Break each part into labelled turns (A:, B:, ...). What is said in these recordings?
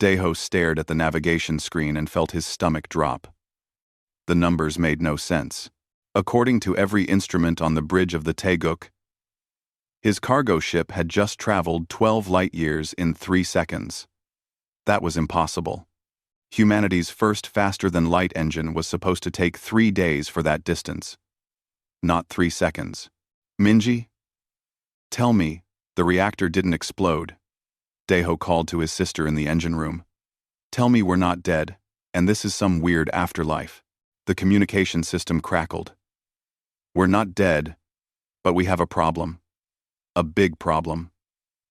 A: Deho stared at the navigation screen and felt his stomach drop. The numbers made no sense. According to every instrument on the bridge of the Taeguk, his cargo ship had just traveled 12 light-years in 3 seconds. That was impossible. Humanity's first faster-than-light engine was supposed to take 3 days for that distance. Not 3 seconds. Minji? Tell me, the reactor didn't explode. Deho called to his sister in the engine room. Tell me we're not dead, and this is some weird afterlife. The communication system crackled. We're not dead, but we have a problem. A big problem.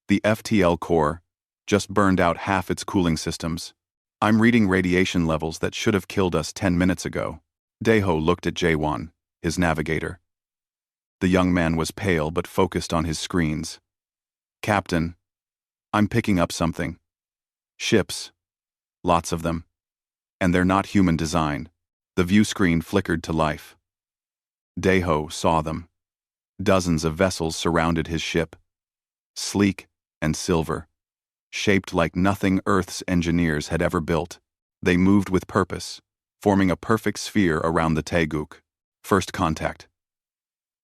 A: The FTL core just burned out half its cooling systems. I'm reading radiation levels that should have killed us 10 minutes ago. Deho looked at Jaewon, his navigator. The young man was pale but focused on his screens. Captain, I'm picking up something. Ships. Lots of them. And they're not human design. The view screen flickered to life. Deho saw them. Dozens of vessels surrounded his ship. Sleek and silver. Shaped like nothing Earth's engineers had ever built. They moved with purpose, forming a perfect sphere around the Taeguk. First contact.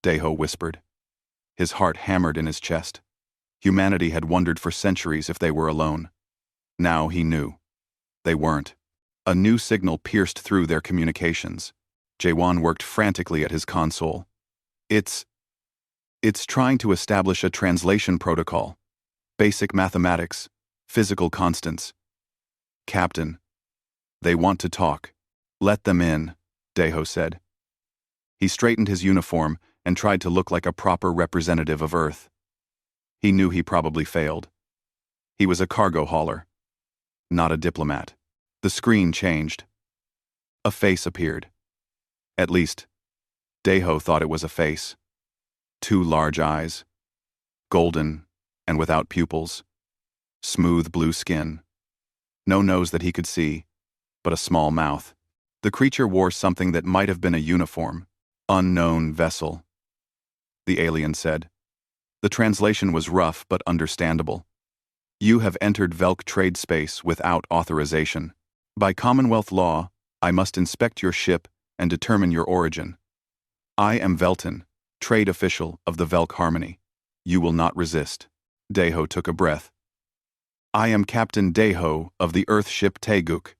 A: Deho whispered. His heart hammered in his chest. Humanity had wondered for centuries if they were alone. Now he knew. They weren't. A new signal pierced through their communications. Jaewon worked frantically at his console. It's trying to establish a translation protocol. Basic mathematics. Physical constants. Captain. They want to talk. Let them in, Deho said. He straightened his uniform and tried to look like a proper representative of Earth. He knew he probably failed. He was a cargo hauler, not a diplomat. The screen changed. A face appeared. At least, Deho thought it was a face. 2 large eyes. Golden and without pupils. Smooth blue skin. No nose that he could see, but a small mouth. The creature wore something that might have been a uniform. Unknown vessel. The alien said. The translation was rough but understandable. You have entered Velk trade space without authorization. By Commonwealth law, I must inspect your ship and determine your origin. I am Velton, trade official of the Velk Harmony. You will not resist. Deho took a breath. I am Captain Deho of the Earth ship Taeguk.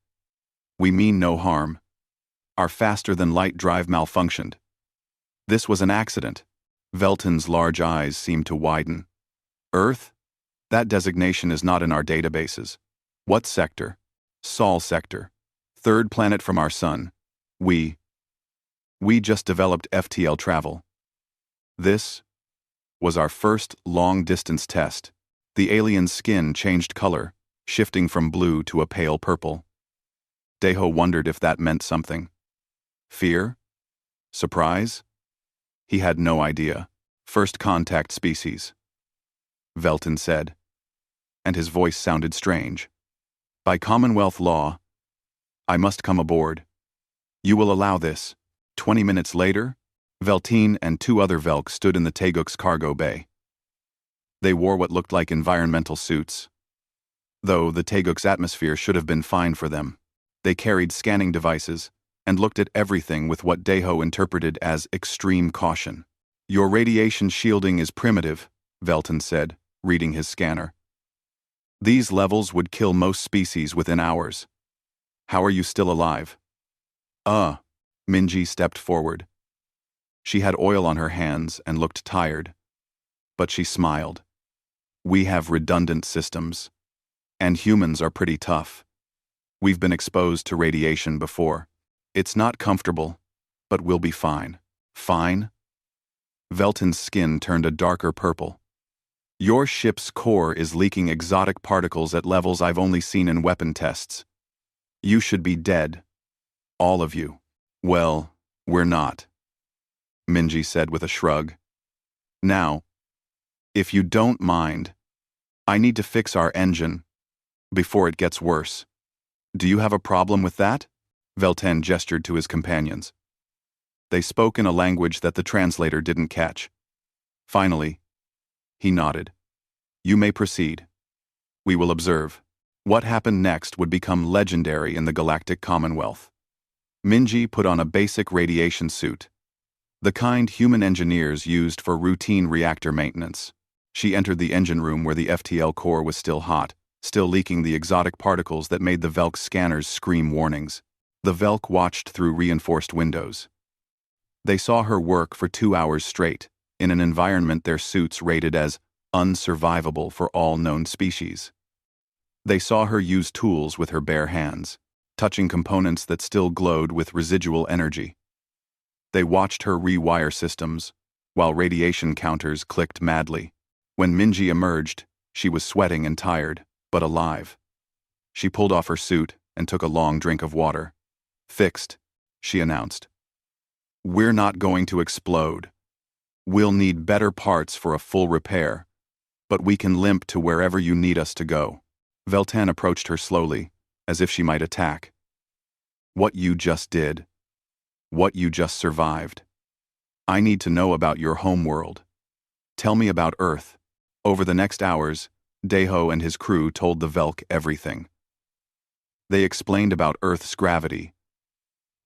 A: We mean no harm. Our faster-than-light drive malfunctioned. This was an accident. Velton's large eyes seemed to widen. Earth? That designation is not in our databases. What sector? Sol sector. 3rd planet from our sun. We just developed FTL travel. This was our first long-distance test. The alien's skin changed color, shifting from blue to a pale purple. Deho wondered if that meant something. Fear? Surprise? He had no idea. First contact species. Velton said, and his voice sounded strange. By Commonwealth law, I must come aboard. You will allow this. 20 minutes later, Veltine and 2 other Velk stood in the Taeguk's cargo bay. They wore what looked like environmental suits. Though the Taeguk's atmosphere should have been fine for them. They carried scanning devices and looked at everything with what Deho interpreted as extreme caution. Your radiation shielding is primitive, Velton said, reading his scanner. These levels would kill most species within hours. How are you still alive? Minji stepped forward. She had oil on her hands and looked tired. But she smiled. We have redundant systems. And humans are pretty tough. We've been exposed to radiation before. It's not comfortable, but we'll be fine. Fine? Velton's skin turned a darker purple. Your ship's core is leaking exotic particles at levels I've only seen in weapon tests. You should be dead. All of you. Well, we're not. Minji said with a shrug. Now, if you don't mind, I need to fix our engine before it gets worse. Do you have a problem with that? Velton gestured to his companions. They spoke in a language that the translator didn't catch. Finally, he nodded. You may proceed. We will observe. What happened next would become legendary in the Galactic Commonwealth. Minji put on a basic radiation suit, the kind human engineers used for routine reactor maintenance. She entered the engine room where the FTL core was still hot, still leaking the exotic particles that made the Velk scanners scream warnings. The Velk watched through reinforced windows. They saw her work for 2 hours straight, in an environment their suits rated as unsurvivable for all known species. They saw her use tools with her bare hands, touching components that still glowed with residual energy. They watched her rewire systems, while radiation counters clicked madly. When Minji emerged, she was sweating and tired, but alive. She pulled off her suit and took a long drink of water. "Fixed," she announced. "We're not going to explode. We'll need better parts for a full repair, but we can limp to wherever you need us to go." Veltan approached her slowly, as if she might attack. "What you just did. What you just survived. I need to know about your homeworld. Tell me about Earth." Over the next hours, Deho and his crew told the Velk everything. They explained about Earth's gravity,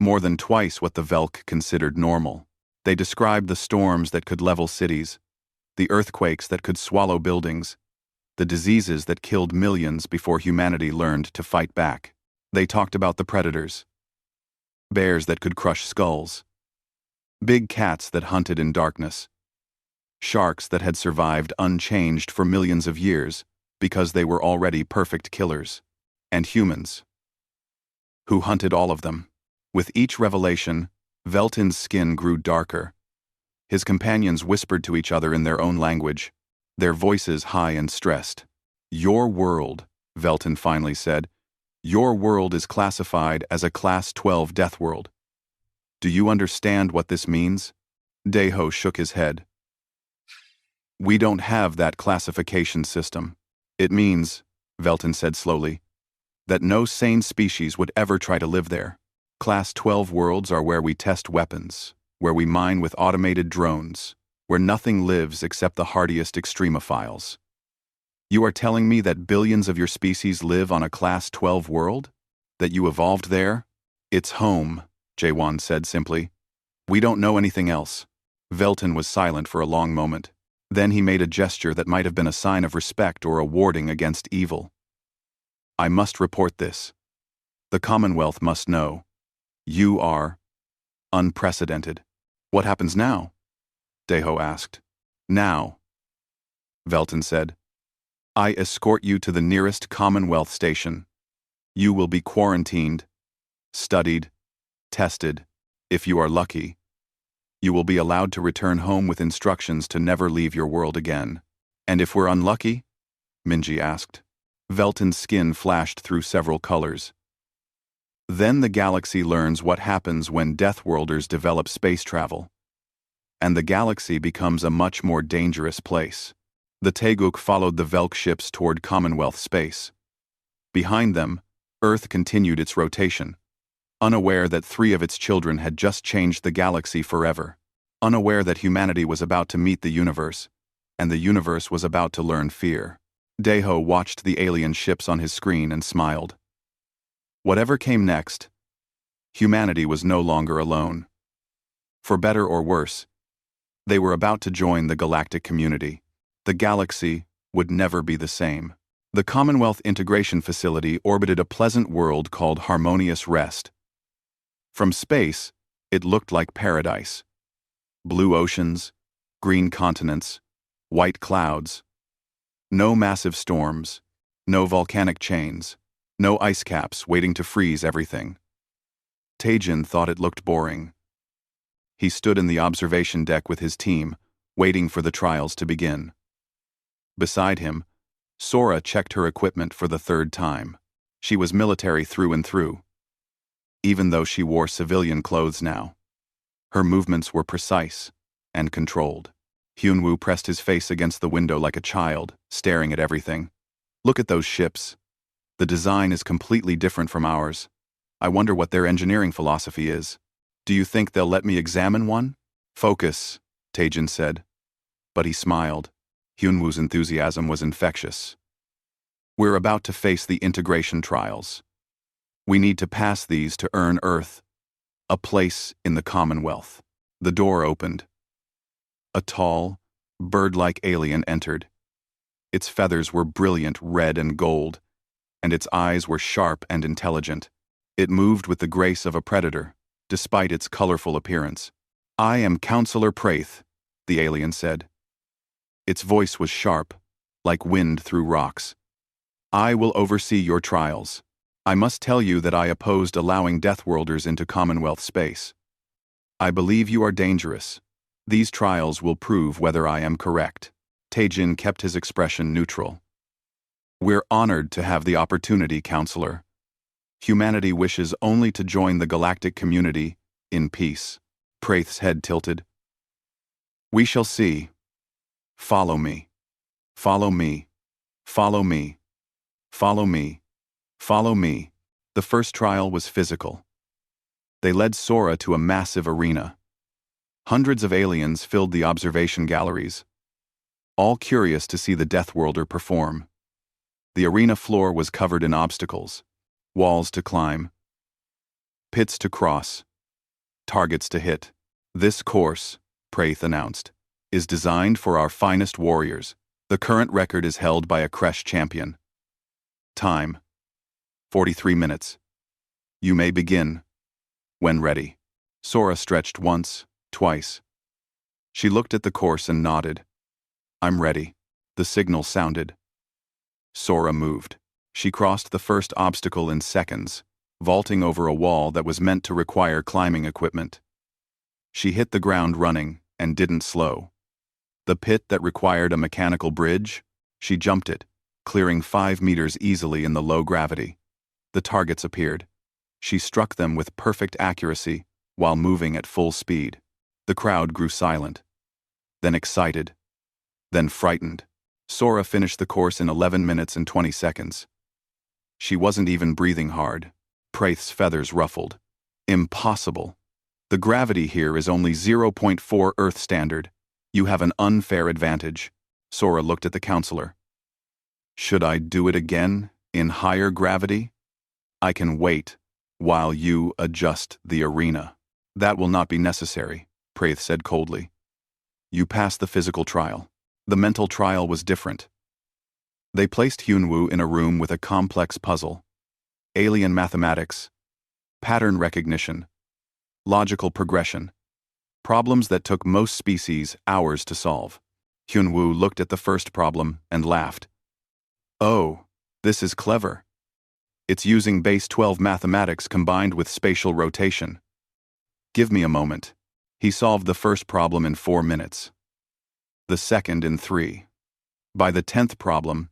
A: more than twice what the Velk considered normal. They described the storms that could level cities, the earthquakes that could swallow buildings, the diseases that killed millions before humanity learned to fight back. They talked about the predators. Bears that could crush skulls. Big cats that hunted in darkness. Sharks that had survived unchanged for millions of years because they were already perfect killers. And humans, who hunted all of them. With each revelation, Veltan's skin grew darker. His companions whispered to each other in their own language, their voices high and stressed. "Your world," Veltan finally said, "your world is classified as a Class 12 death world. Do you understand what this means?" Deho shook his head. "We don't have that classification system. It means," Veltan said slowly, "that no sane species would ever try to live there. Class 12 worlds are where we test weapons, where we mine with automated drones, where nothing lives except the hardiest extremophiles. You are telling me that billions of your species live on a Class 12 world? That you evolved there?" "It's home," Jaewon said simply. "We don't know anything else." Veltan was silent for a long moment. Then he made a gesture that might have been a sign of respect or a warding against evil. "I must report this. The Commonwealth must know. You are unprecedented." "What happens now?" Deho asked. "Now," Veltan said, "I escort you to the nearest Commonwealth station. You will be quarantined, studied, tested. If you are lucky, you will be allowed to return home with instructions to never leave your world again." "And if we're unlucky?" Minji asked. Veltan's skin flashed through several colors. "Then the galaxy learns what happens when Deathworlders develop space travel. And the galaxy becomes a much more dangerous place." The Taeguk followed the Velk ships toward Commonwealth space. Behind them, Earth continued its rotation, unaware that 3 of its children had just changed the galaxy forever, unaware that humanity was about to meet the universe, and the universe was about to learn fear. Deho watched the alien ships on his screen and smiled. Whatever came next, humanity was no longer alone. For better or worse, they were about to join the galactic community. The galaxy would never be the same. The Commonwealth Integration Facility orbited a pleasant world called Harmonious Rest. From space, it looked like paradise. Blue oceans, green continents, white clouds. No massive storms, no volcanic chains, no ice caps waiting to freeze everything. Taejin thought it looked boring. He stood in the observation deck with his team, waiting for the trials to begin. Beside him, Sora checked her equipment for the 3rd time. She was military through and through, even though she wore civilian clothes now. Her movements were precise and controlled. Hyunwoo pressed his face against the window like a child, staring at everything. "Look at those ships. The design is completely different from ours. I wonder what their engineering philosophy is. Do you think they'll let me examine one?" "Focus," Taejin said. But he smiled. Hyunwoo's enthusiasm was infectious. We're about to face the integration trials. We need to pass these to earn Earth a place in the Commonwealth. The door opened. A tall, bird-like alien entered. Its feathers were brilliant red and gold, and its eyes were sharp and intelligent. It moved with the grace of a predator, despite its colorful appearance. "I am Counselor Praith," the alien said. Its voice was sharp, like wind through rocks. "I will oversee your trials. I must tell you that I opposed allowing Deathworlders into Commonwealth space. I believe you are dangerous. These trials will prove whether I am correct." Taejin kept his expression neutral. "We're honored to have the opportunity, Counselor. Humanity wishes only to join the galactic community in peace." Praith's head tilted. "We shall see. Follow me. Follow me. Follow me. Follow me. Follow me." The first trial was physical. They led Sora to a massive arena. Hundreds of aliens filled the observation galleries, all curious to see the Deathworlder perform. The arena floor was covered in obstacles, walls to climb, pits to cross, targets to hit. "This course," Praith announced, "is designed for our finest warriors. The current record is held by a Kresh champion. Time: 43 minutes. You may begin when ready." Sora stretched once, twice. She looked at the course and nodded. "I'm ready." The signal sounded. Sora moved. She crossed the first obstacle in seconds, vaulting over a wall that was meant to require climbing equipment. She hit the ground running and didn't slow. The pit that required a mechanical bridge, she jumped it, clearing 5 meters easily in the low gravity. The targets appeared. She struck them with perfect accuracy while moving at full speed. The crowd grew silent, then excited, then frightened. Sora finished the course in 11 minutes and 20 seconds. She wasn't even breathing hard. Praith's feathers ruffled. "Impossible. The gravity here is only 0.4 Earth standard. You have an unfair advantage." Sora looked at the counselor. "Should I do it again, in higher gravity? I can wait while you adjust the arena." "That will not be necessary," Praith said coldly. "You passed the physical trial. The mental trial was different." They placed Hyunwoo in a room with a complex puzzle: alien mathematics, pattern recognition, logical progression, problems that took most species hours to solve. Hyunwoo looked at the first problem and laughed. "Oh, this is clever. It's using base 12 mathematics combined with spatial rotation. Give me a moment." He solved the first problem in 4 minutes. The second in 3. By the 10th problem,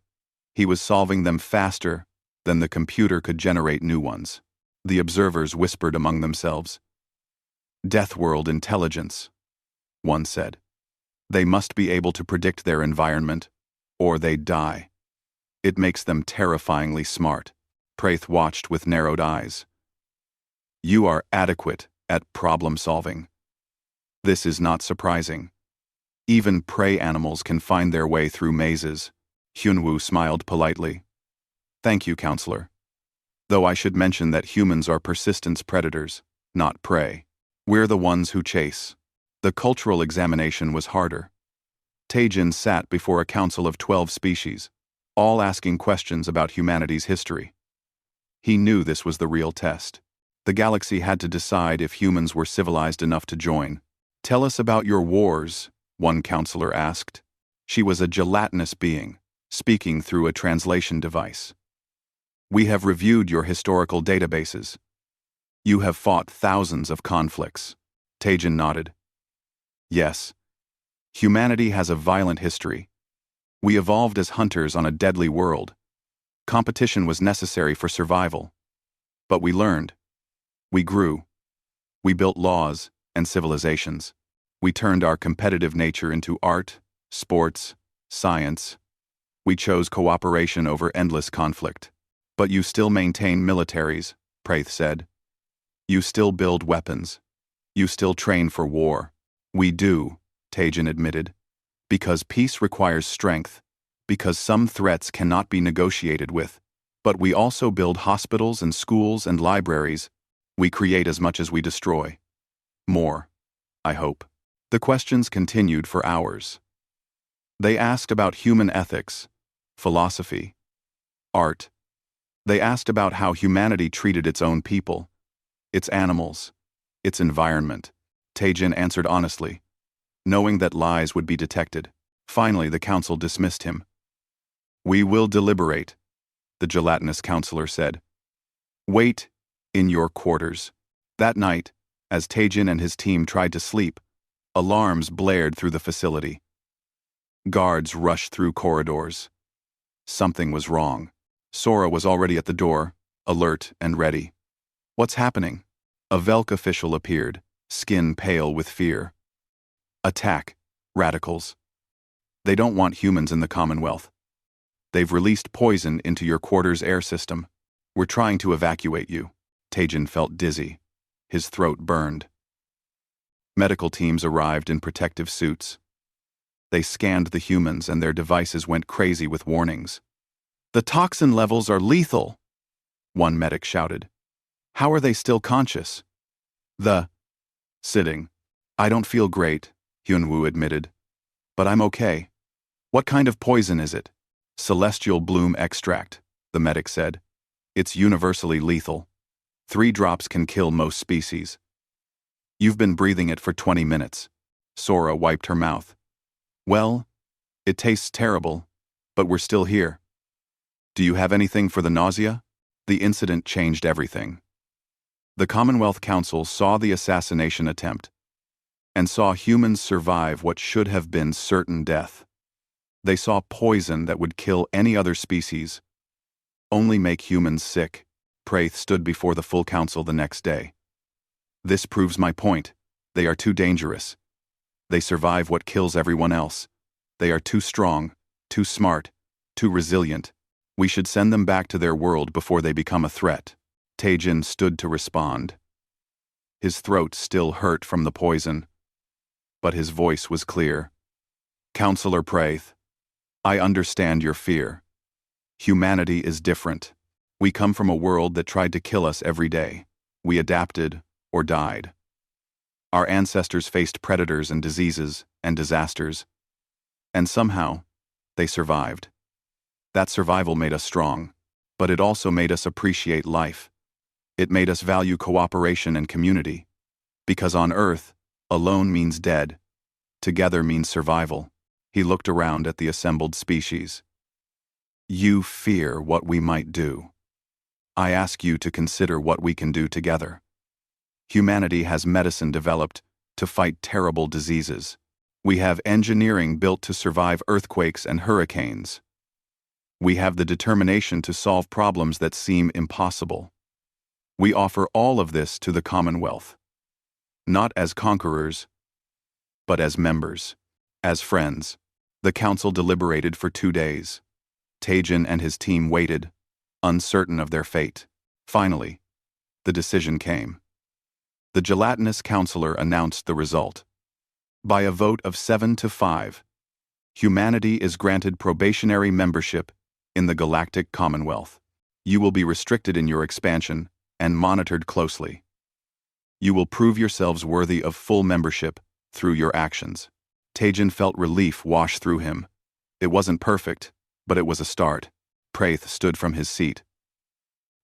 A: he was solving them faster than the computer could generate new ones. The observers whispered among themselves. "Deathworld intelligence," one said. "They must be able to predict their environment, or they die. It makes them terrifyingly smart." Praith watched with narrowed eyes. "You are adequate at problem solving. This is not surprising. Even prey animals can find their way through mazes." Hyunwoo smiled politely. "Thank you, Counselor. Though I should mention that humans are persistence predators, not prey. We're the ones who chase." The cultural examination was harder. Taejin sat before a council of 12 species, all asking questions about humanity's history. He knew this was the real test. The galaxy had to decide if humans were civilized enough to join. "Tell us about your wars," one counselor asked. She was a gelatinous being, speaking through a translation device. "We have reviewed your historical databases. You have fought thousands of conflicts." Taejin nodded. "Yes. Humanity has a violent history. We evolved as hunters on a deadly world. Competition was necessary for survival. But we learned. We grew. We built laws and civilizations. We turned our competitive nature into art, sports, science. We chose cooperation over endless conflict. But you still maintain militaries," Praith said. "You still build weapons. You still train for war." "We do," Taejin admitted, "because peace requires strength, Because some threats cannot be negotiated with. But we also build hospitals and schools and libraries. We create as much as we destroy. More, I hope. The questions continued for hours. They asked about human ethics, philosophy, art. They asked about how humanity treated its own people, its animals, its environment. Taejin answered honestly, knowing that lies would be detected. Finally, the council dismissed him. "We will deliberate," the gelatinous counselor said. "Wait in your quarters." That night, as Taejin and his team tried to sleep, alarms blared through the facility. Guards rushed through corridors. Something was wrong. Sora was already at the door, alert and ready. "What's happening?" A Velk official appeared, skin pale with fear. "Attack, radicals. They don't want humans in the Commonwealth. They've released poison into your quarters' air system. We're trying to evacuate you." Taejin felt dizzy. His throat burned. Medical teams arrived in protective suits. They scanned the humans and their devices went crazy with warnings. "The toxin levels are lethal," one medic shouted. "How are they still conscious?" Sitting. "I don't feel great," Hyunwoo admitted. "But I'm okay." "What kind of poison is it?" "Celestial bloom extract," the medic said. "It's universally lethal. 3 drops can kill most species." "You've been breathing it for 20 minutes. Sora wiped her mouth. "Well, it tastes terrible, but we're still here." "Do you have anything for the nausea?" The incident changed everything. The Commonwealth Council saw the assassination attempt and saw humans survive what should have been certain death. They saw poison that would kill any other species, only make humans sick. Praith stood before the full council the next day. "This proves my point. They are too dangerous. They survive what kills everyone else. They are too strong, too smart, too resilient. We should send them back to their world before they become a threat." Taejin stood to respond. His throat still hurt from the poison, but his voice was clear. "Counselor Praith, I understand your fear. Humanity is different. We come from a world that tried to kill us every day. We adapted or died. Our ancestors faced predators and diseases and disasters, and somehow, they survived. That survival made us strong, but it also made us appreciate life. It made us value cooperation and community. Because on Earth, alone means dead. Together means survival." He looked around at the assembled species. "You fear what we might do. I ask you to consider what we can do together. Humanity has medicine developed to fight terrible diseases. We have engineering built to survive earthquakes and hurricanes. We have the determination to solve problems that seem impossible. We offer all of this to the Commonwealth. Not as conquerors, but as members, as friends." The council deliberated for 2 days. Taejin and his team waited, uncertain of their fate. Finally, the decision came. The gelatinous counselor announced the result. By a vote of 7-5, humanity is granted probationary membership in the Galactic Commonwealth. You will be restricted in your expansion and monitored closely. You will prove yourselves worthy of full membership through your actions. Taejin felt relief wash through him. It wasn't perfect, but it was a start. Praith stood from his seat.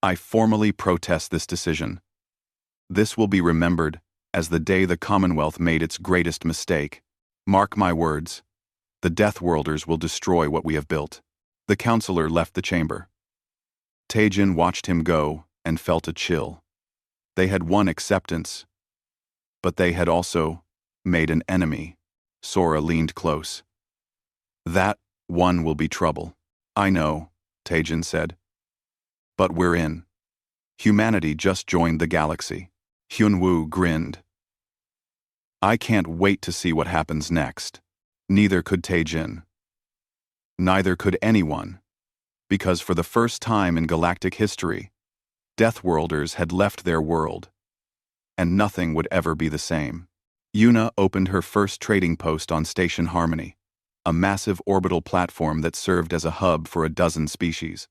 A: "I formally protest this decision. This will be remembered as the day the Commonwealth made its greatest mistake. Mark my words. The Deathworlders will destroy what we have built." The counselor left the chamber. Taejin watched him go and felt a chill. They had won acceptance, but they had also made an enemy. Sora leaned close. "That one will be trouble." "I know," Taejin said. "But we're in. Humanity just joined the galaxy." Hyunwoo grinned. "I can't wait to see what happens next." Neither could Taejin. Neither could anyone, because for the first time in galactic history, Deathworlders had left their world, and nothing would ever be the same. Yuna opened her first trading post on Station Harmony. a massive orbital platform that served as a hub for a dozen species.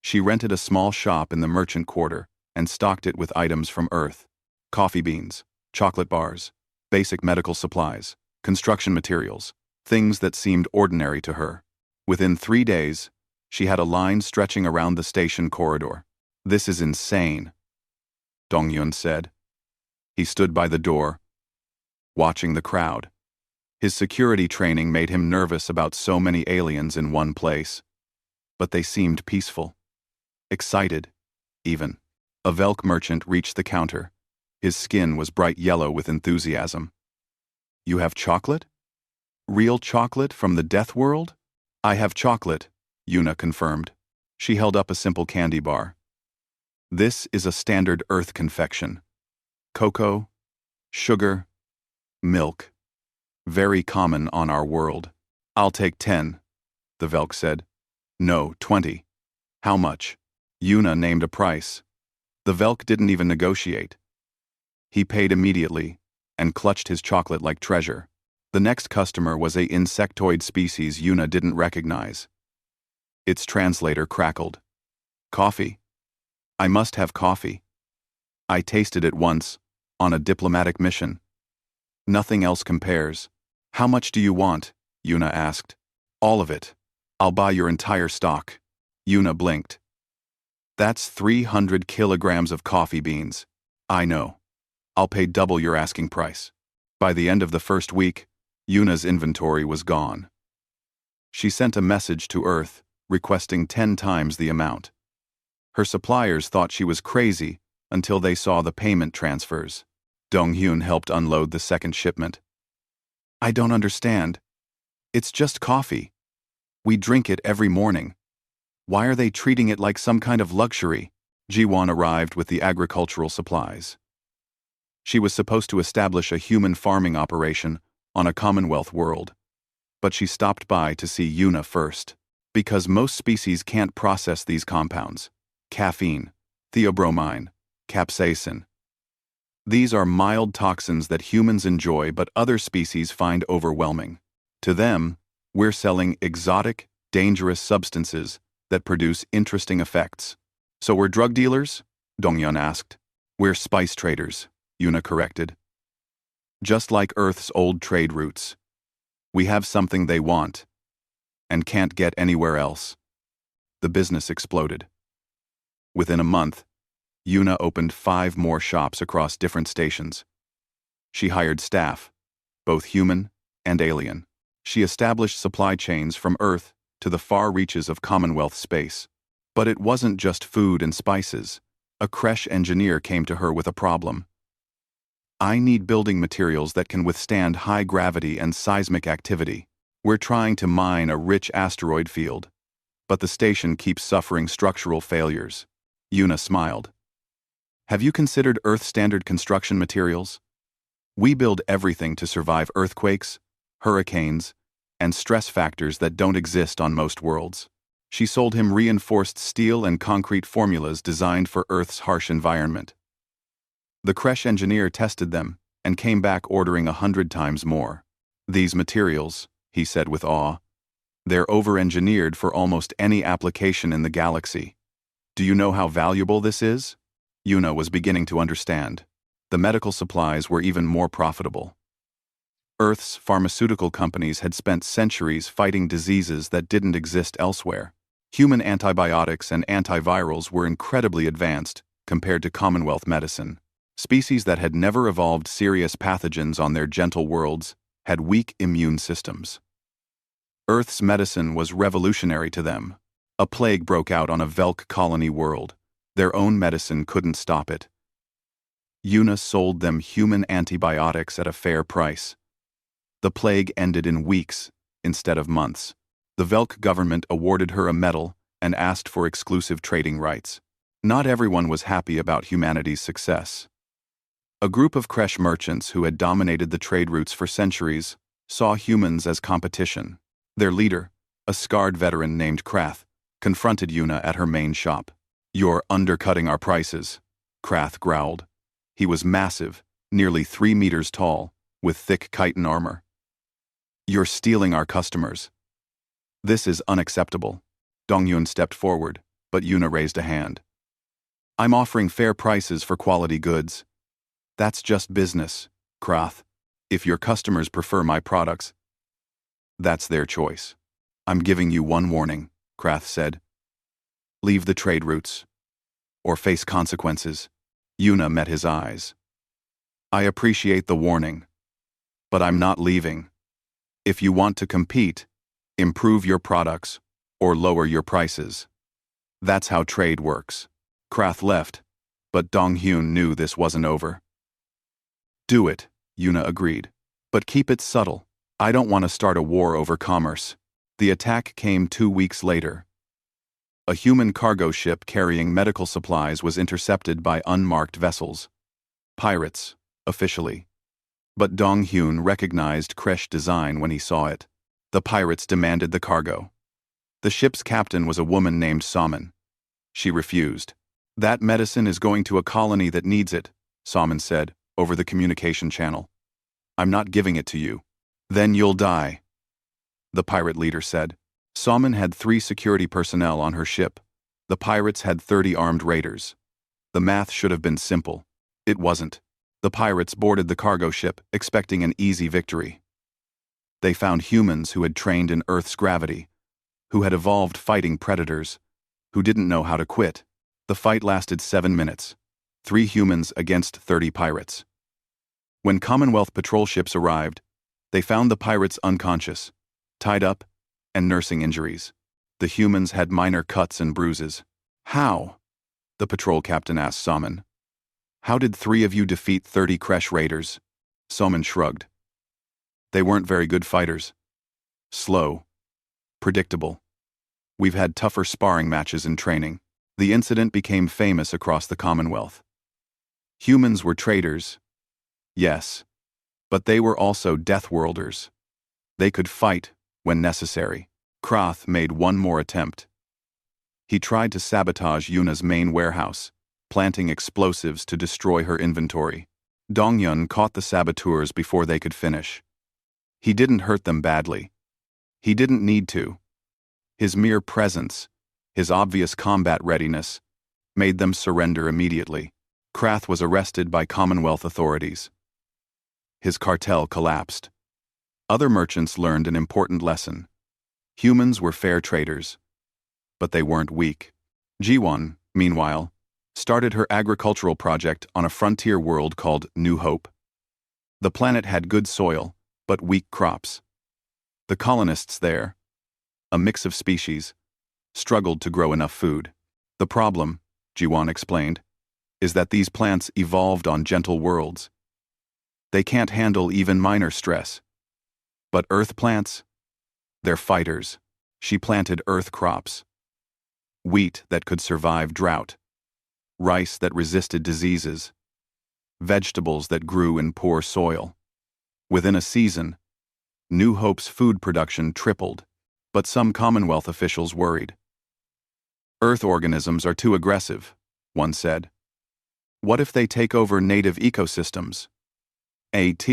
A: She rented a small shop in the merchant quarter and stocked it with items from Earth: coffee beans, chocolate bars, basic medical supplies, construction materials, things that seemed ordinary to her. Within 3 days, she had a line stretching around the station corridor. "This is insane," Dongyun said. He stood by the door, watching the crowd. His security training made him nervous about so many aliens in one place. But they seemed peaceful. Excited, even. A Velk merchant reached the counter. His skin was bright yellow with enthusiasm. "You have chocolate? Real chocolate from the Death World?" "I have chocolate," Yuna confirmed. She held up a simple candy bar. "This is a standard Earth confection. Cocoa, sugar, milk. Very common on our world." "I'll take 10, the Velk said. "No, 20. "How much?" Yuna named a price. The Velk didn't even negotiate. He paid immediately and clutched his chocolate like treasure. The next customer was a insectoid species Yuna didn't recognize. Its translator crackled. "Coffee. I must have coffee. I tasted it once, on a diplomatic mission. Nothing else compares." "How much do you want?" Yuna asked. "All of it. I'll buy your entire stock." Yuna blinked. "That's 300 kilograms of coffee beans." "I know. I'll pay double your asking price." By the end of the first week, Yuna's inventory was gone. She sent a message to Earth, requesting 10 times the amount. Her suppliers thought she was crazy until they saw the payment transfers. Donghyun helped unload the second shipment. "I don't understand. It's just coffee. We drink it every morning. Why are they treating it like some kind of luxury?" Jiwon arrived with the agricultural supplies. She was supposed to establish a human farming operation on a Commonwealth world, but she stopped by to see Yuna first. Because most species can't process these compounds: caffeine, theobromine, capsaicin. These are mild toxins that humans enjoy but other species find overwhelming. To them, we're selling exotic, dangerous substances that produce interesting effects. "So we're drug dealers?" Donghyun asked. "We're spice traders," Yuna corrected. "Just like Earth's old trade routes. We have something they want, and can't get anywhere else." The business exploded. Within a month, Yuna opened 5 more shops across different stations. She hired staff, both human and alien. She established supply chains from Earth to the far reaches of Commonwealth space. But it wasn't just food and spices. A creche engineer came to her with a problem. "I need building materials that can withstand high gravity and seismic activity. We're trying to mine a rich asteroid field, but the station keeps suffering structural failures." Yuna smiled. "Have you considered Earth-standard construction materials? We build everything to survive earthquakes, hurricanes, and stress factors that don't exist on most worlds." She sold him reinforced steel and concrete formulas designed for Earth's harsh environment. The creche engineer tested them and came back ordering 100 times more. "These materials," he said with awe, "they're over-engineered for almost any application in the galaxy. Do you know how valuable this is?" Yuna was beginning to understand. The medical supplies were even more profitable. Earth's pharmaceutical companies had spent centuries fighting diseases that didn't exist elsewhere. Human antibiotics and antivirals were incredibly advanced compared to Commonwealth medicine. Species that had never evolved serious pathogens on their gentle worlds had weak immune systems. Earth's medicine was revolutionary to them. A plague broke out on a Velk colony world. Their own medicine couldn't stop it. Yuna sold them human antibiotics at a fair price. The plague ended in weeks instead of months. The Velk government awarded her a medal and asked for exclusive trading rights. Not everyone was happy about humanity's success. A group of creche merchants who had dominated the trade routes for centuries saw humans as competition. Their leader, a scarred veteran named Krath, confronted Yuna at her main shop. "You're undercutting our prices," Krath growled. He was massive, nearly 3 meters tall, with thick chitin armor. You're stealing our customers. This is unacceptable. Dongyun stepped forward, but Yuna raised a hand. I'm offering fair prices for quality goods. That's just business, Krath. If your customers prefer my products, that's their choice. I'm giving you one warning, Krath said. Leave the trade routes, or face consequences. Yuna met his eyes. I appreciate the warning, but I'm not leaving. If you want to compete, improve your products, or lower your prices. That's how trade works. Krath left, but Donghyun knew this wasn't over. Do it, Yuna agreed. But keep it subtle. I don't want to start a war over commerce. The attack came 2 weeks later. A human cargo ship carrying medical supplies was intercepted by unmarked vessels. Pirates, officially. But Donghyun recognized Kresh design when he saw it. The pirates demanded the cargo. The ship's captain was a woman named Salmon. She refused. That medicine is going to a colony that needs it, Salmon said, over the communication channel. I'm not giving it to you. Then you'll die, the pirate leader said. Salmon had 3 security personnel on her ship. The pirates had 30 armed raiders. The math should have been simple. It wasn't. The pirates boarded the cargo ship, expecting an easy victory. They found humans who had trained in Earth's gravity, who had evolved fighting predators, who didn't know how to quit. The fight lasted 7 minutes. 3 humans against 30 pirates. When Commonwealth patrol ships arrived, they found the pirates unconscious, tied up, and nursing injuries. The humans had minor cuts and bruises. How? The patrol captain asked Salmon. How did 3 of you defeat 30 Kresh raiders? Salmon shrugged. They weren't very good fighters. Slow. Predictable. We've had tougher sparring matches in training. The incident became famous across the Commonwealth. Humans were traitors. Yes. But they were also Deathworlders. They could fight when necessary. Krath made one more attempt. He tried to sabotage Yuna's main warehouse, planting explosives to destroy her inventory. Dongyun caught the saboteurs before they could finish. He didn't hurt them badly. He didn't need to. His mere presence, his obvious combat readiness, made them surrender immediately. Krath was arrested by Commonwealth authorities. His cartel collapsed. Other merchants learned an important lesson. Humans were fair traders, but they weren't weak. Jiwon, meanwhile, started her agricultural project on a frontier world called New Hope. The planet had good soil, but weak crops. The colonists there, a mix of species, struggled to grow enough food. The problem, Jiwon explained, is that these plants evolved on gentle worlds. They can't handle even minor stress. But Earth plants? They're fighters. She planted Earth crops. Wheat that could survive drought. Rice that resisted diseases. Vegetables that grew in poor soil. Within a season, New Hope's food production tripled, but some Commonwealth officials worried. Earth organisms are too aggressive, one said. What if they take over native ecosystems? AT.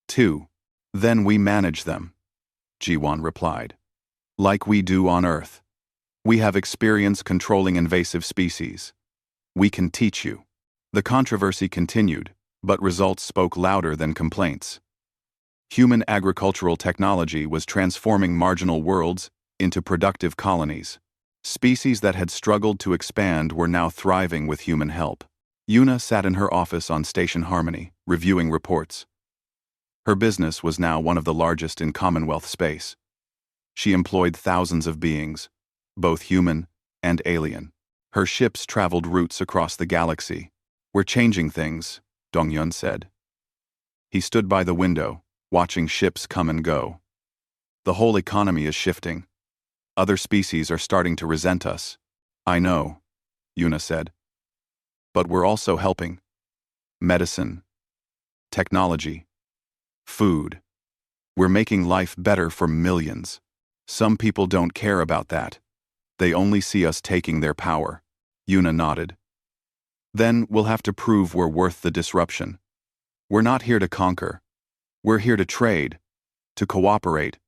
A: 2. Then we manage them, Jiwon replied. Like we do on Earth. We have experience controlling invasive species. We can teach you. The controversy continued, but results spoke louder than complaints. Human agricultural technology was transforming marginal worlds into productive colonies. Species that had struggled to expand were now thriving with human help. Yuna sat in her office on Station Harmony, reviewing reports. Her business was now one of the largest in Commonwealth space. She employed thousands of beings, both human and alien. Her ships traveled routes across the galaxy. We're changing things, Dongyun said. He stood by the window, watching ships come and go. The whole economy is shifting. Other species are starting to resent us. I know, Yuna said. But we're also helping. Medicine, technology, food. We're making life better for millions. Some people don't care about that. They only see us taking their power. Yuna nodded. Then we'll have to prove we're worth the disruption. We're not here to conquer. We're here to trade. to cooperate,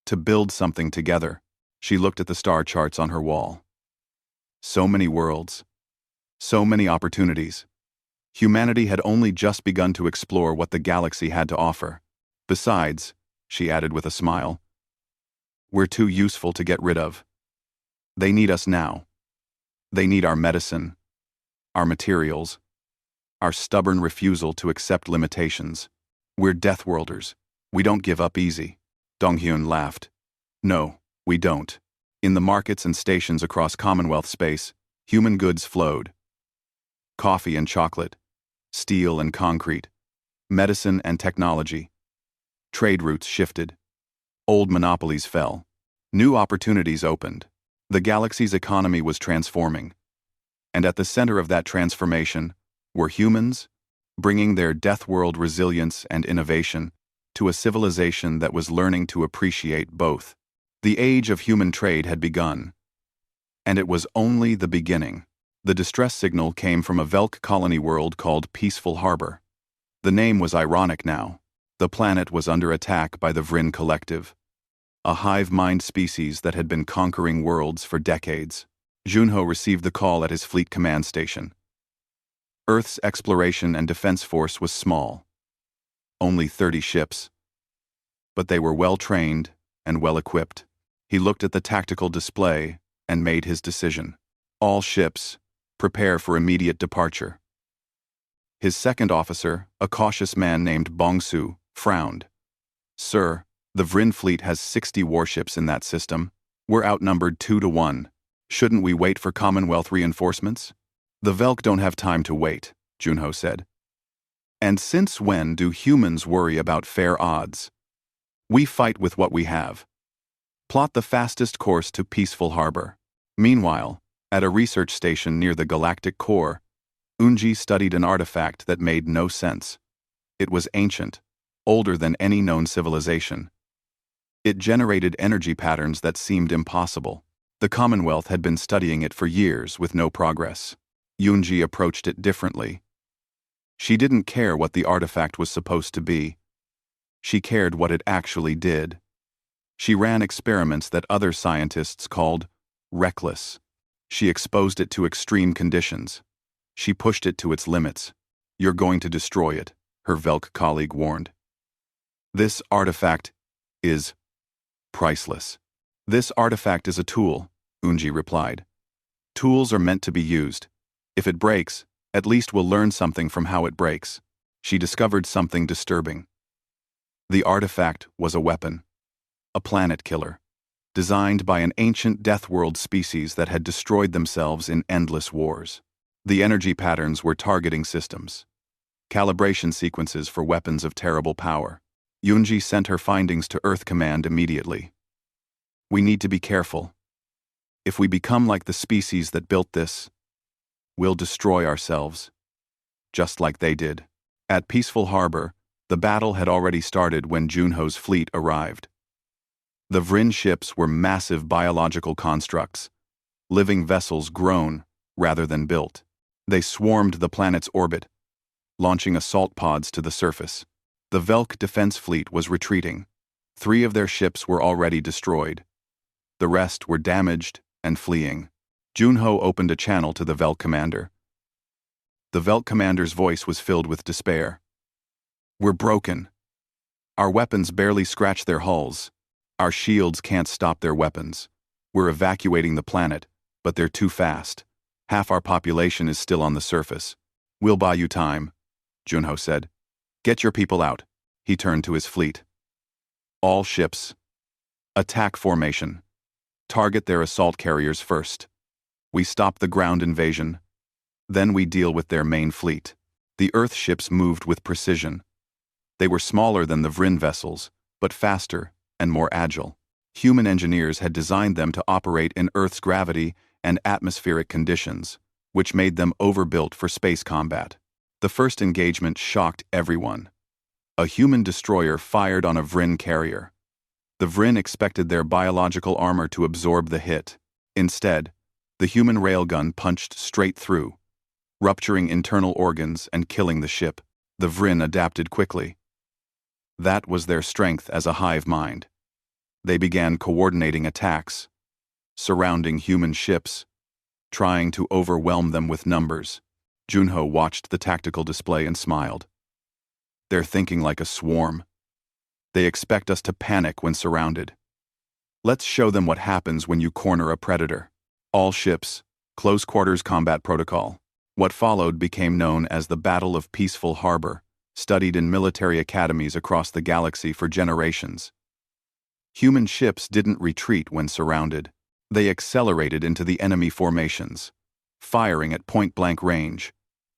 A: to build something together. She looked at the star charts on her wall. So many worlds. So many opportunities. Humanity had only just begun to explore what the galaxy had to offer. Besides, she added with a smile, we're too useful to get rid of. They need us now. They need our medicine, our materials, our stubborn refusal to accept limitations. We're Deathworlders. We don't give up easy. Donghyun laughed. No, we don't. In the markets and stations across Commonwealth space, human goods flowed. Coffee and chocolate, steel and concrete, medicine and technology. Trade routes shifted. Old monopolies fell. New opportunities opened. The galaxy's economy was transforming. And at the center of that transformation were humans, bringing their Deathworld resilience and innovation to a civilization that was learning to appreciate both. The age of human trade had begun. And it was only the beginning. The distress signal came from a Velk colony world called Peaceful Harbor. The name was ironic now. The planet was under attack by the Vryn Collective, a hive-mind species that had been conquering worlds for decades. Junho received the call at his fleet command station. Earth's exploration and defense force was small. Only 30 ships. But they were well-trained and well-equipped. He looked at the tactical display and made his decision. All ships, prepare for immediate departure. His second officer, a cautious man named Bongsu, frowned. Sir, the Vryn fleet has 60 warships in that system. We're outnumbered 2-1. Shouldn't we wait for Commonwealth reinforcements? The Velk don't have time to wait, Junho said. And since when do humans worry about fair odds? We fight with what we have. Plot the fastest course to Peaceful Harbor. Meanwhile, at a research station near the galactic core, Unji studied an artifact that made no sense. It was ancient, older than any known civilization. It generated energy patterns that seemed impossible. The Commonwealth had been studying it for years with no progress. Unji approached it differently. She didn't care what the artifact was supposed to be. She cared what it actually did. She ran experiments that other scientists called reckless. She exposed it to extreme conditions. She pushed it to its limits. You're going to destroy it, her Velk colleague warned. This artifact is priceless. This artifact is a tool, Unji replied. Tools are meant to be used. If it breaks, at least we'll learn something from how it breaks. She discovered something disturbing. The artifact was a weapon. A planet killer. Designed by an ancient Deathworld species that had destroyed themselves in endless wars. The energy patterns were targeting systems. Calibration sequences for weapons of terrible power. Unji sent her findings to Earth Command immediately. We need to be careful. If we become like the species that built this, we'll destroy ourselves. Just like they did. At Peaceful Harbor, the battle had already started when Junho's fleet arrived. The Vryn ships were massive biological constructs, living vessels grown rather than built. They swarmed the planet's orbit, launching assault pods to the surface. The Velk defense fleet was retreating. 3 of their ships were already destroyed. The rest were damaged and fleeing. Junho opened a channel to the Velk commander. The Velk commander's voice was filled with despair. We're broken. Our weapons barely scratch their hulls. Our shields can't stop their weapons. We're evacuating the planet, but they're too fast. Half our population is still on the surface. We'll buy you time, Junho said. Get your people out. He turned to his fleet. All ships. Attack formation. Target their assault carriers first. We stop the ground invasion. Then we deal with their main fleet. The Earth ships moved with precision. They were smaller than the Vryn vessels, but faster and more agile. Human engineers had designed them to operate in Earth's gravity and atmospheric conditions, which made them overbuilt for space combat. The first engagement shocked everyone. A human destroyer fired on a Vryn carrier. The Vryn expected their biological armor to absorb the hit. Instead, the human railgun punched straight through, rupturing internal organs and killing the ship. The Vryn adapted quickly. That was their strength as a hive mind. They began coordinating attacks, surrounding human ships, trying to overwhelm them with numbers. Junho watched the tactical display and smiled. They're thinking like a swarm. They expect us to panic when surrounded. Let's show them what happens when you corner a predator. All ships, close quarters combat protocol. What followed became known as the Battle of Peaceful Harbor, studied in military academies across the galaxy for generations. Human ships didn't retreat when surrounded. They accelerated into the enemy formations, firing at point-blank range,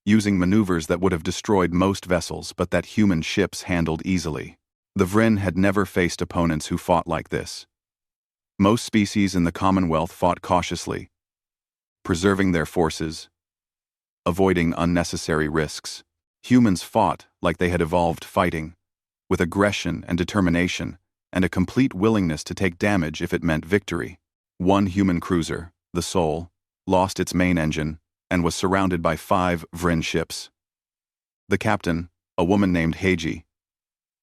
A: using maneuvers that would have destroyed most vessels but that human ships handled easily. The Vryn had never faced opponents who fought like this. Most species in the Commonwealth fought cautiously, preserving their forces, avoiding unnecessary risks. Humans fought like they had evolved fighting, with aggression and determination, and a complete willingness to take damage if it meant victory. One human cruiser, the Soul, lost its main engine and was surrounded by 5 Vryn ships. The captain, a woman named Heiji,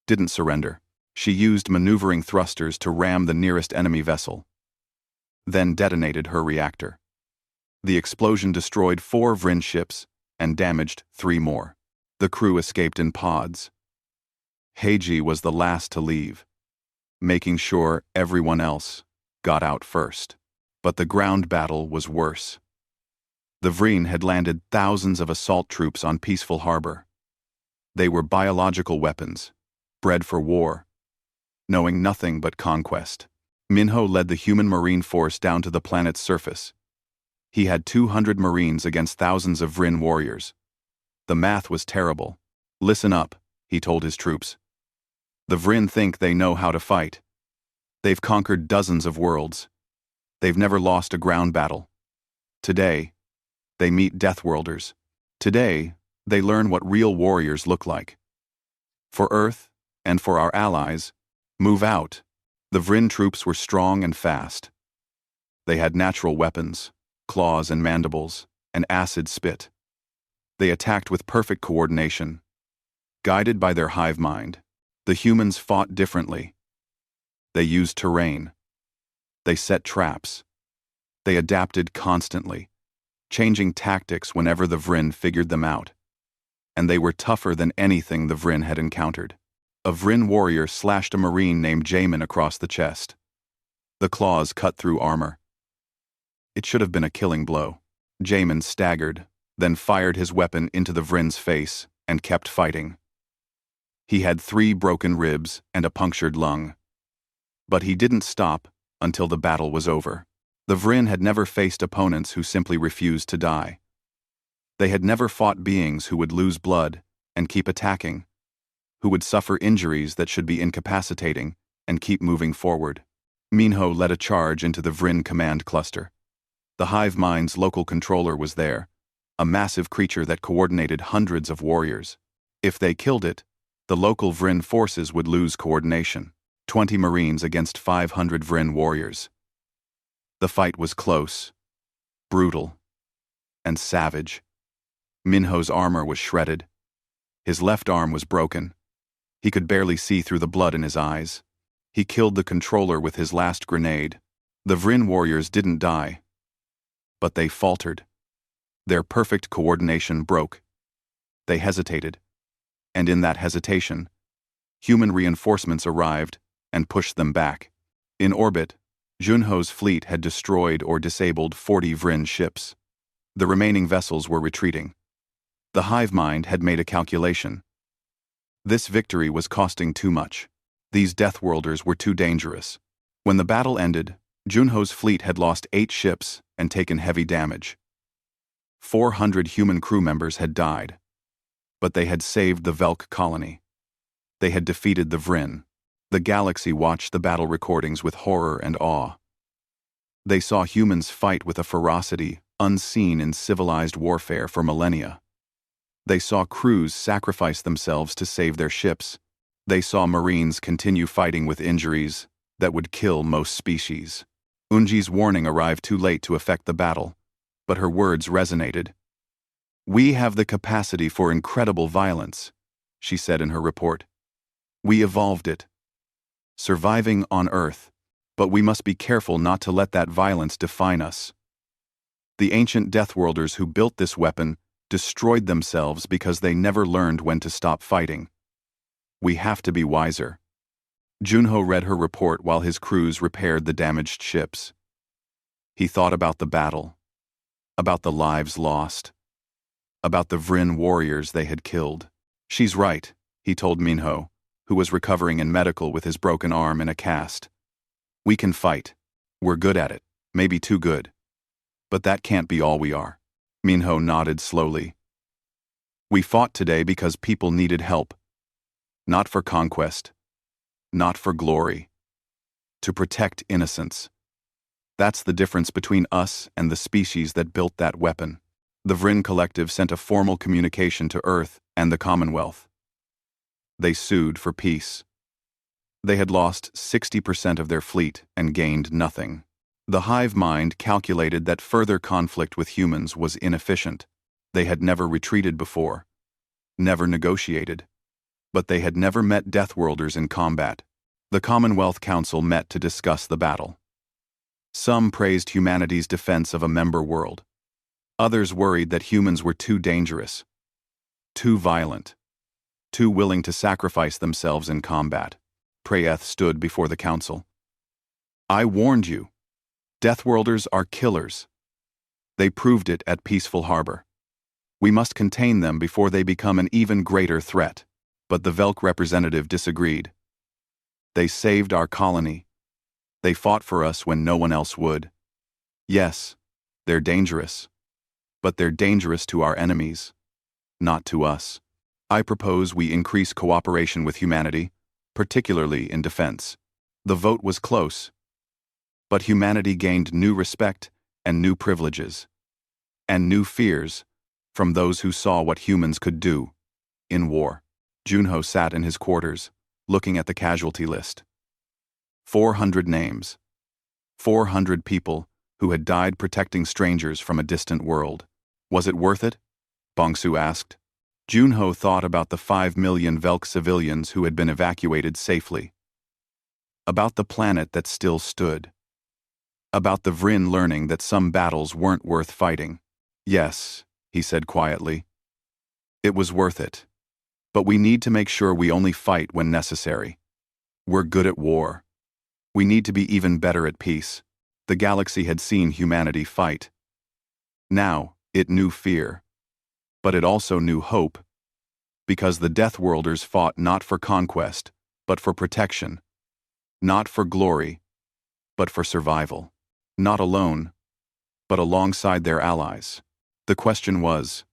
A: didn't surrender. She used maneuvering thrusters to ram the nearest enemy vessel, then detonated her reactor. The explosion destroyed 4 Vryn ships and damaged 3 more. The crew escaped in pods. Heiji was the last to leave, making sure everyone else got out first. But the ground battle was worse. The Vryn had landed thousands of assault troops on Peaceful Harbor. They were biological weapons, bred for war, knowing nothing but conquest. Minho led the human marine force down to the planet's surface. He had 200 marines against thousands of Vryn warriors. The math was terrible. Listen up, he told his troops. The Vryn think they know how to fight. They've conquered dozens of worlds. They've never lost a ground battle. Today, they meet Deathworlders. Today, they learn what real warriors look like. For Earth, and for our allies, move out. The Vryn troops were strong and fast. They had natural weapons, claws and mandibles, and acid spit. They attacked with perfect coordination. Guided by their hive mind, the humans fought differently. They used terrain. They set traps. They adapted constantly, changing tactics whenever the Vryn figured them out. And they were tougher than anything the Vryn had encountered. A Vryn warrior slashed a marine named Jamin across the chest. The claws cut through armor. It should have been a killing blow. Jamin staggered, then fired his weapon into the Vryn's face and kept fighting. He had 3 broken ribs and a punctured lung. But he didn't stop until the battle was over. The Vryn had never faced opponents who simply refused to die. They had never fought beings who would lose blood and keep attacking, who would suffer injuries that should be incapacitating and keep moving forward. Minho led a charge into the Vryn command cluster. The hive mind's local controller was there, a massive creature that coordinated hundreds of warriors. If they killed it, the local Vryn forces would lose coordination. 20 Marines against 500 Vryn warriors. The fight was close, brutal, and savage. Minho's armor was shredded. His left arm was broken. He could barely see through the blood in his eyes. He killed the controller with his last grenade. The Vryn warriors didn't die, but they faltered. Their perfect coordination broke. They hesitated, and in that hesitation, human reinforcements arrived and pushed them back. In orbit, Junho's fleet had destroyed or disabled 40 Vryn ships. The remaining vessels were retreating. The hive mind had made a calculation. This victory was costing too much. These Deathworlders were too dangerous. When the battle ended, Junho's fleet had lost 8 ships and taken heavy damage. 400 human crew members had died. But they had saved the Velk colony. They had defeated the Vryn. The galaxy watched the battle recordings with horror and awe. They saw humans fight with a ferocity unseen in civilized warfare for millennia. They saw crews sacrifice themselves to save their ships. They saw Marines continue fighting with injuries that would kill most species. Unji's warning arrived too late to affect the battle, but her words resonated. "We have the capacity for incredible violence," she said in her report. We evolved it, surviving on Earth, but we must be careful not to let that violence define us. The ancient Deathworlders who built this weapon destroyed themselves because they never learned when to stop fighting. We have to be wiser. Junho read her report while his crews repaired the damaged ships. He thought about the battle, about the lives lost, about the Vryn warriors they had killed. She's right, he told Minho, who was recovering in medical with his broken arm in a cast. We can fight. We're good at it, maybe too good. But that can't be all we are. Minho nodded slowly. We fought today because people needed help. Not for conquest. Not for glory. To protect innocence. That's the difference between us and the species that built that weapon. The Vryn Collective sent a formal communication to Earth and the Commonwealth. They sued for peace. They had lost 60% of their fleet and gained nothing. The hive mind calculated that further conflict with humans was inefficient. They had never retreated before, never negotiated, but they had never met Deathworlders in combat. The Commonwealth Council met to discuss the battle. Some praised humanity's defense of a member world. Others worried that humans were too dangerous, too violent, too willing to sacrifice themselves in combat. Prayeth stood before the council. I warned you. Deathworlders are killers. They proved it at Peaceful Harbor. We must contain them before they become an even greater threat. But the Velk representative disagreed. They saved our colony. They fought for us when no one else would. Yes, they're dangerous. But they're dangerous to our enemies, not to us. I propose we increase cooperation with humanity, particularly in defense. The vote was close. But humanity gained new respect and new privileges, and new fears from those who saw what humans could do in war. Junho sat in his quarters, looking at the casualty list. 400 names. 400 people who had died protecting strangers from a distant world. Was it worth it? Bongsu asked. Junho thought about the 5 million Velk civilians who had been evacuated safely. About the planet that still stood. About the Vryn learning that some battles weren't worth fighting. Yes, he said quietly. It was worth it. But we need to make sure we only fight when necessary. We're good at war. We need to be even better at peace. The galaxy had seen humanity fight. Now, it knew fear. But it also knew hope. Because the Deathworlders fought not for conquest, but for protection. Not for glory, but for survival. Not alone, but alongside their allies. The question was,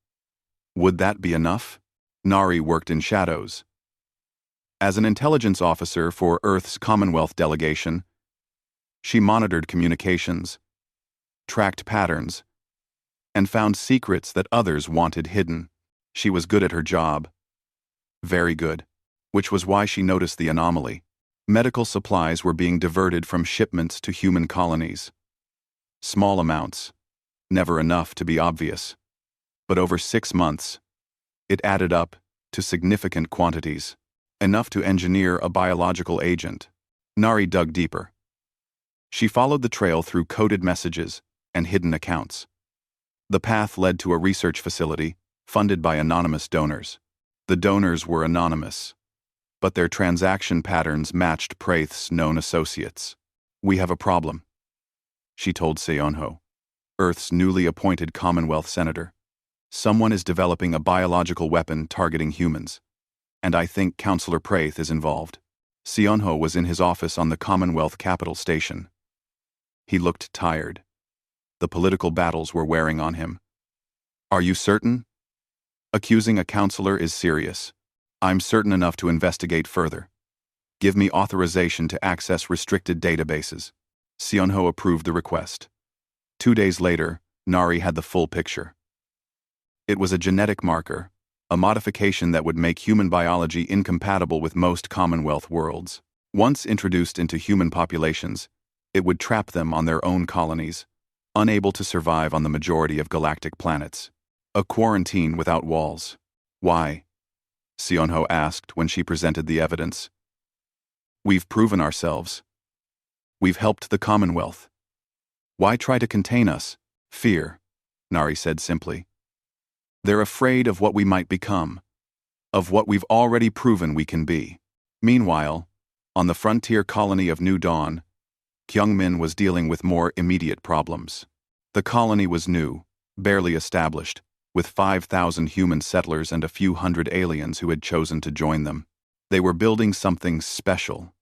A: would that be enough? Nari worked in shadows. As an intelligence officer for Earth's Commonwealth delegation, she monitored communications, tracked patterns, and found secrets that others wanted hidden. She was good at her job. Very good. Which was why she noticed the anomaly. Medical supplies were being diverted from shipments to human colonies. Small amounts, never enough to be obvious. But over 6 months, it added up to significant quantities, enough to engineer a biological agent. Nari dug deeper. She followed the trail through coded messages and hidden accounts. The path led to a research facility funded by anonymous donors. The donors were anonymous, but their transaction patterns matched Praith's known associates. We have a problem, she told Seonho, Earth's newly appointed Commonwealth Senator. Someone is developing a biological weapon targeting humans, and I think Councillor Praith is involved. Seonho was in his office on the Commonwealth Capital Station. He looked tired. The political battles were wearing on him. Are you certain? Accusing a councillor is serious. I'm certain enough to investigate further. Give me authorization to access restricted databases. Seonho approved the request. 2 days later, Nari had the full picture. It was a genetic marker, a modification that would make human biology incompatible with most Commonwealth worlds. Once introduced into human populations, it would trap them on their own colonies, unable to survive on the majority of galactic planets. A quarantine without walls. Why? Seonho asked when she presented the evidence. We've proven ourselves. We've helped the Commonwealth. Why try to contain us? Fear, Nari said simply. They're afraid of what we might become, of what we've already proven we can be. Meanwhile, on the frontier colony of New Dawn, Kyungmin was dealing with more immediate problems. The colony was new, barely established, with 5,000 human settlers and a few hundred aliens who had chosen to join them. They were building something special.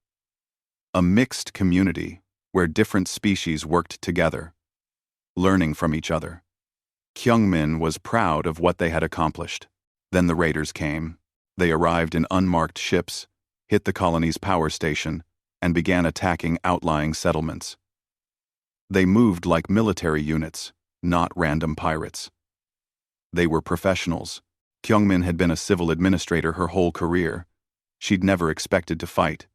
A: A mixed community where different species worked together, learning from each other. Kyungmin was proud of what they had accomplished. Then the raiders came. They arrived in unmarked ships, hit the colony's power station, and began attacking outlying settlements. They moved like military units, not random pirates. They were professionals. Kyungmin had been a civil administrator her whole career. She'd never expected to fight.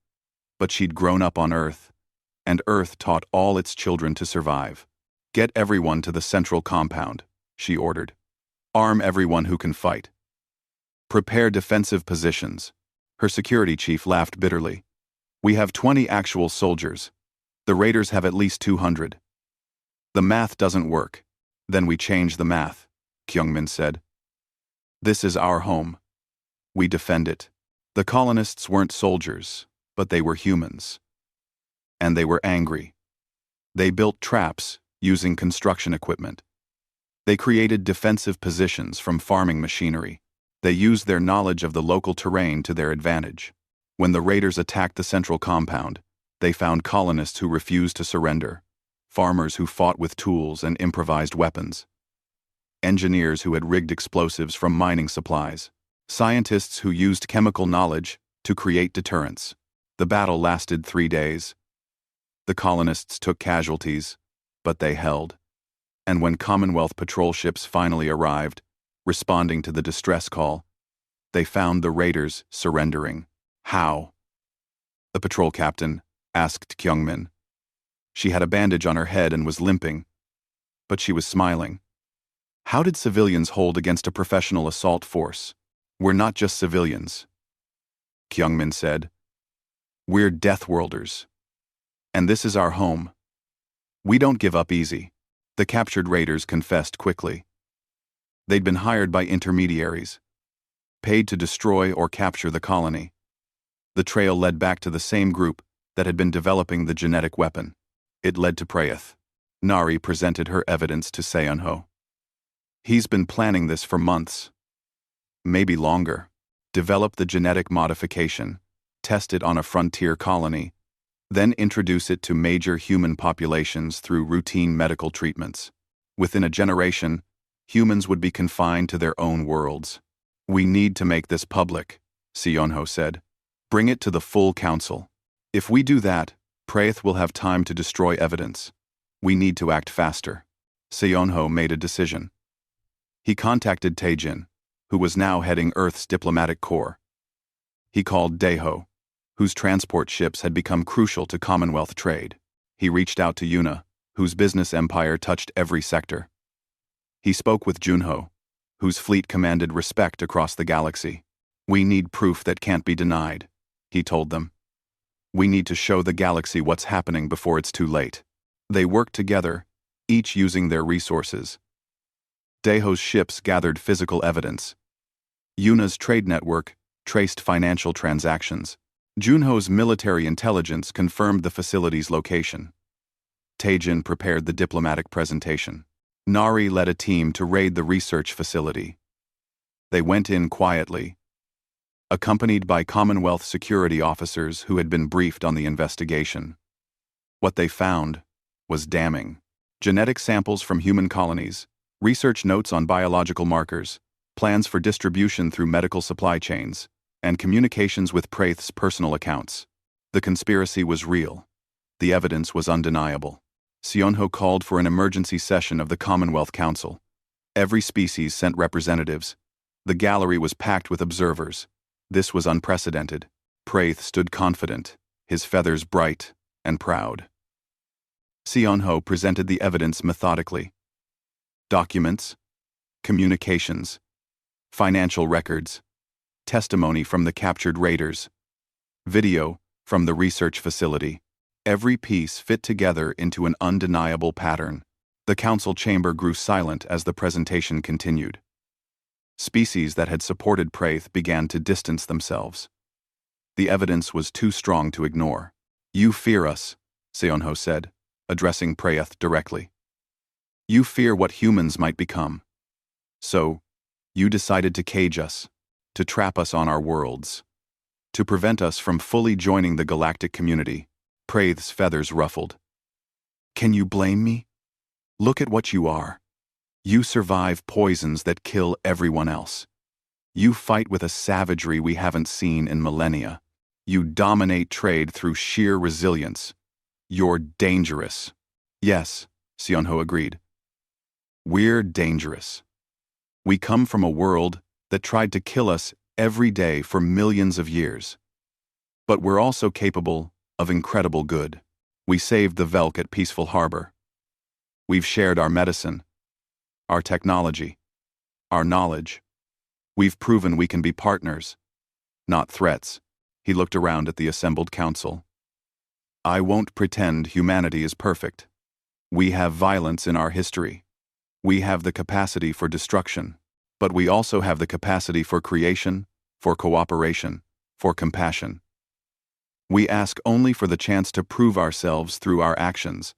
A: But she'd grown up on Earth, and Earth taught all its children to survive. Get everyone to the central compound, she ordered. Arm everyone who can fight. Prepare defensive positions. Her security chief laughed bitterly. We have 20 actual soldiers. The raiders have at least 200. The math doesn't work. Then we change the math, Kyungmin said. This is our home. We defend it. The colonists weren't soldiers, but they were humans. And they were angry. They built traps using construction equipment. They created defensive positions from farming machinery. They used their knowledge of the local terrain to their advantage. When the raiders attacked the central compound, they found colonists who refused to surrender, farmers who fought with tools and improvised weapons, engineers who had rigged explosives from mining supplies, scientists who used chemical knowledge to create deterrents. The battle lasted 3 days. The colonists took casualties, but they held. And when Commonwealth patrol ships finally arrived, responding to the distress call, they found the raiders surrendering. How? The patrol captain asked Kyungmin. She had a bandage on her head and was limping, but she was smiling. How did civilians hold against a professional assault force? We're not just civilians, Kyungmin said. We're Deathworlders. And this is our home. We don't give up easy. The captured raiders confessed quickly. They'd been hired by intermediaries, paid to destroy or capture the colony. The trail led back to the same group that had been developing the genetic weapon. It led to Prayeth. Nari presented her evidence to Seonho. He's been planning this for months. Maybe longer. Develop the genetic modification, test it on a frontier colony, then introduce it to major human populations through routine medical treatments. Within a generation, humans would be confined to their own worlds. We need to make this public, Seonho said. Bring it to the full council. If we do that, Prayeth will have time to destroy evidence. We need to act faster. Seonho made a decision. He contacted Taejin, who was now heading Earth's diplomatic corps. He called Daeho, whose transport ships had become crucial to Commonwealth trade. He reached out to Yuna, whose business empire touched every sector. He spoke with Junho, whose fleet commanded respect across the galaxy. We need proof that can't be denied, he told them. We need to show the galaxy what's happening before it's too late. They worked together, each using their resources. Daeho's ships gathered physical evidence. Yuna's trade network traced financial transactions. Junho's military intelligence confirmed the facility's location. Taejin prepared the diplomatic presentation. Nari led a team to raid the research facility. They went in quietly, accompanied by Commonwealth security officers who had been briefed on the investigation. What they found was damning. Genetic samples from human colonies, research notes on biological markers, plans for distribution through medical supply chains, and communications with Prayeth's personal accounts. The conspiracy was real. The evidence was undeniable. Seonho called for an emergency session of the Commonwealth Council. Every species sent representatives. The gallery was packed with observers. This was unprecedented. Prayeth stood confident, his feathers bright and proud. Seonho presented the evidence methodically. Documents, communications, financial records, testimony from the captured raiders, video from the research facility. Every piece fit together into an undeniable pattern. The council chamber grew silent as the presentation continued. Species that had supported Praith began to distance themselves. The evidence was too strong to ignore. "You fear us," Seonho said, addressing Praith directly. "You fear what humans might become. So, you decided to cage us, to trap us on our worlds, to prevent us from fully joining the galactic community." Praith's feathers ruffled. "Can you blame me? Look at what you are. You survive poisons that kill everyone else. You fight with a savagery we haven't seen in millennia. You dominate trade through sheer resilience. You're dangerous." "Yes," Seonho agreed. "We're dangerous. We come from a world that tried to kill us every day for millions of years. But we're also capable of incredible good. We saved the Velk at Peaceful Harbor. We've shared our medicine, our technology, our knowledge. We've proven we can be partners, not threats." He looked around at the assembled council. "I won't pretend humanity is perfect. We have violence in our history. We have the capacity for destruction, but we also have the capacity for creation, for cooperation, for compassion. We ask only for the chance to prove ourselves through our actions,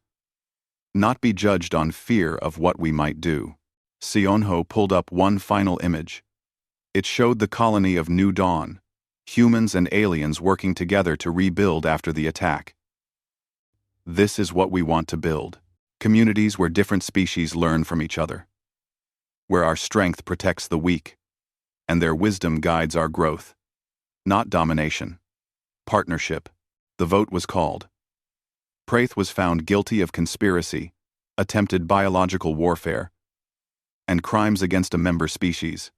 A: not be judged on fear of what we might do." Seonho pulled up one final image. It showed the colony of New Dawn, humans and aliens working together to rebuild after the attack. "This is what we want to build. Communities where different species learn from each other, where our strength protects the weak, and their wisdom guides our growth. Not domination. Partnership." The vote was called. Praith was found guilty of conspiracy, attempted biological warfare, and crimes against a member species.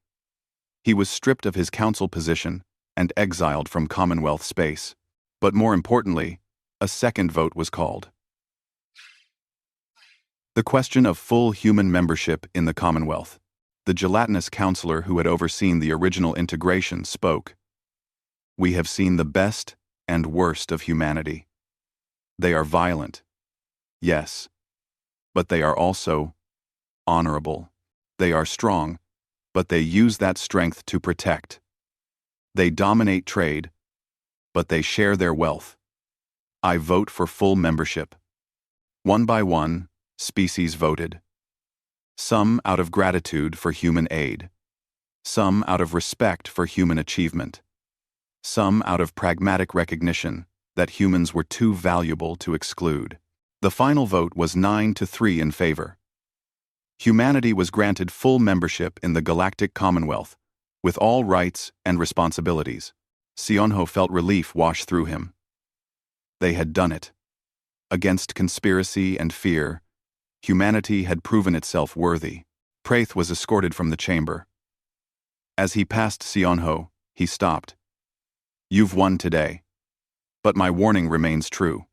A: He was stripped of his council position and exiled from Commonwealth space. But more importantly, a second vote was called. The question of full human membership in the Commonwealth. The gelatinous counselor who had overseen the original integration spoke. "We have seen the best and worst of humanity. They are violent, yes, but they are also honorable. They are strong, but they use that strength to protect. They dominate trade, but they share their wealth. I vote for full membership." One by one, species voted. Some out of gratitude for human aid. Some out of respect for human achievement. Some out of pragmatic recognition that humans were too valuable to exclude. The final vote was 9-3 in favor. Humanity was granted full membership in the Galactic Commonwealth, with all rights and responsibilities. Seonho felt relief wash through him. They had done it. Against conspiracy and fear, humanity had proven itself worthy. Praith was escorted from the chamber. As he passed Seonho, he stopped. "You've won today. But my warning remains true.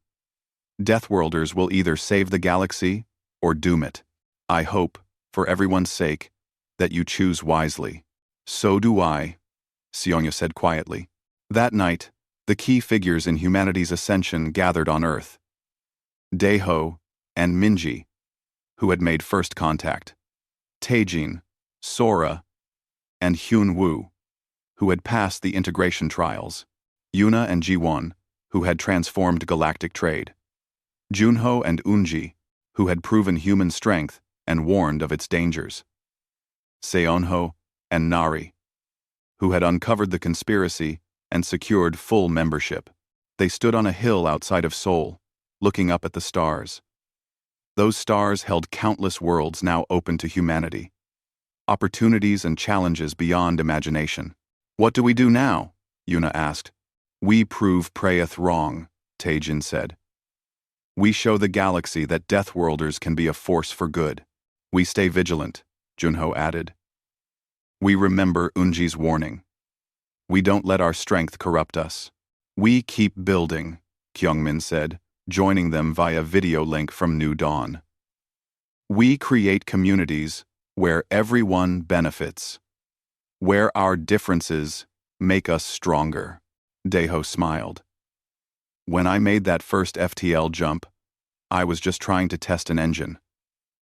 A: Deathworlders will either save the galaxy or doom it. I hope, for everyone's sake, that you choose wisely." "So do I," Seonho said quietly. That night, the key figures in humanity's ascension gathered on Earth. Daeho and Minji, who had made first contact. Taejin, Sora, and Hyun Woo, who had passed the integration trials. Yuna and Jiwon, who had transformed galactic trade. Junho and Unji, who had proven human strength and warned of its dangers. Seonho and Nari, who had uncovered the conspiracy and secured full membership. They stood on a hill outside of Seoul, looking up at the stars. Those stars held countless worlds now open to humanity. Opportunities and challenges beyond imagination. "What do we do now?" Yuna asked. "We prove Praith wrong," Taejin said. "We show the galaxy that Deathworlders can be a force for good. We stay vigilant," Junho added. "We remember Unji's warning. We don't let our strength corrupt us. We keep building," Kyungmin said, joining them via video link from New Dawn. "We create communities where everyone benefits, where our differences make us stronger." Daeho smiled. When I made that first FTL jump, I was just trying to test an engine.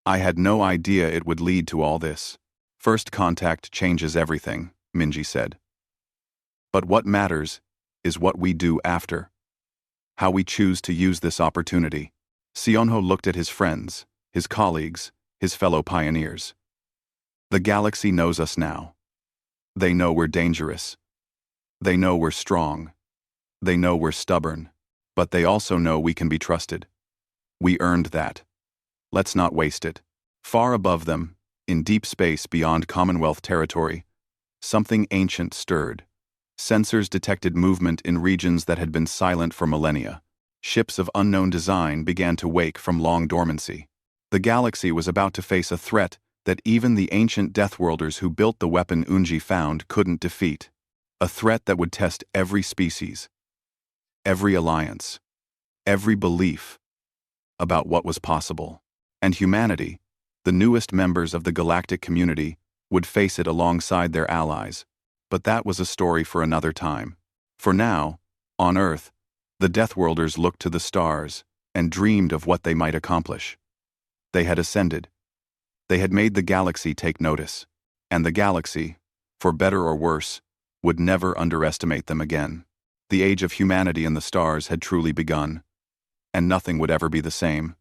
A: I had no idea it would lead to all this. First contact changes everything, Minji said. But what matters is what we do after. How we choose to use this opportunity. Sionho looked at his friends, his colleagues, his fellow pioneers. The galaxy knows us now. They know we're dangerous. They know we're strong. They know we're stubborn. But they also know we can be trusted. We earned that. Let's not waste it. Far above them, in deep space beyond Commonwealth territory, something ancient stirred. Sensors detected movement in regions that had been silent for millennia. Ships of unknown design began to wake from long dormancy. The galaxy was about to face a threat that even the ancient Deathworlders who built the weapon Unji found couldn't defeat. A threat that would test every species, every alliance, every belief about what was possible. And humanity, the newest members of the galactic community, would face it alongside their allies. But that was a story for another time. For now, on Earth, the Deathworlders looked to the stars and dreamed of what they might accomplish. They had ascended. They had made the galaxy take notice. And the galaxy, for better or worse, would never underestimate them again. The age of humanity in the stars had truly begun. And nothing would ever be the same.